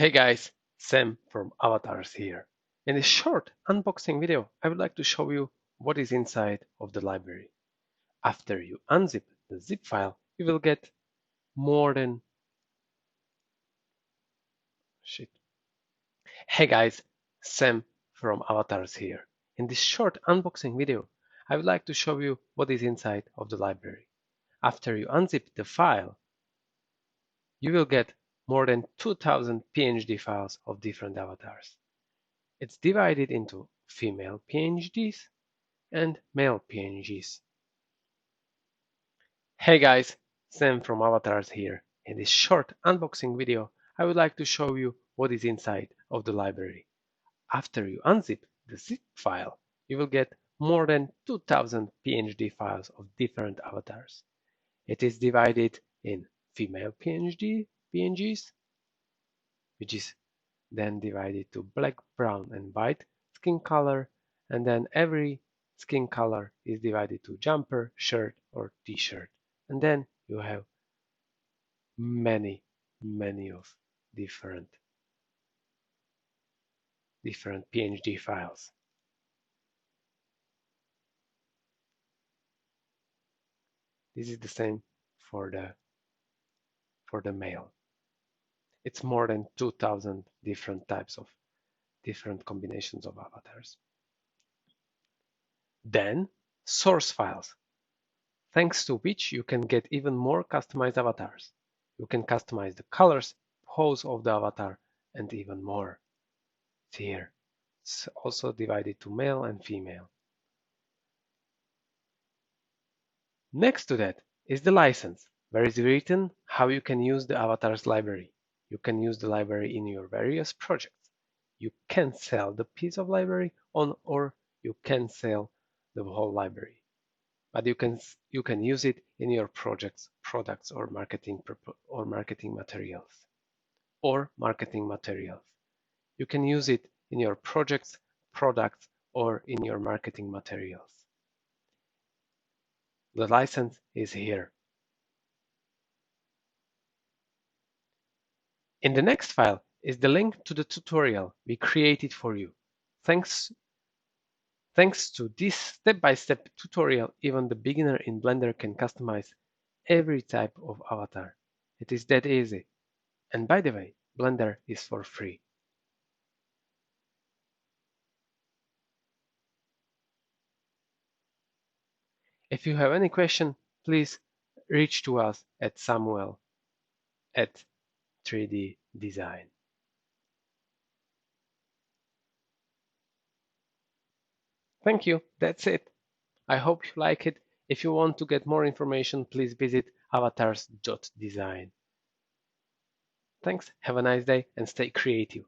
Hey guys, Sam from AVATARZ here. In this short unboxing video, I would like to show you what is inside of the library. After you unzip the zip file, you will get more than shit. Hey guys, Sam from AVATARZ here. In this short unboxing video, I would like to show you what is inside of the library. After you unzip the file, you will get more than 2000 PNG files of different avatars. It's divided into female PNGs and male PNGs. Hey guys, Sam from AVATARZ here. In this short unboxing video, I would like to show you what is inside of the library. After you unzip the zip file, you will get more than 2000 PNG files of different avatars. It is divided in female PNGs, which is then divided to black, brown, and white skin color, and then every skin color is divided to jumper, shirt, or t-shirt. And then you have many of different PNG files. This is the same for the male. It's more than 2000 different types of different combinations of avatars. Then source files, thanks to which you can get even more customized avatars. You can customize the colors, pose of the avatar, and even more. Here, it's also divided to male and female. Next to that is the license, where is written how you can use the AVATARZ library. You can use the library in your various projects. You can sell the piece of library or you can sell the whole library. But you can use it in your projects, products, or marketing materials. You can use it in your projects, products, or in your marketing materials. The license is here. In the next file is the link to the tutorial we created for you. Thanks to this step-by-step tutorial, even the beginner in Blender can customize every type of avatar. It is that easy. And by the way, Blender is for free. If you have any question, please reach to us at Samuel@3D Design. Thank you. That's it. I hope you like it. If you want to get more information, please visit avatars.design. Thanks, have a nice day, and stay creative.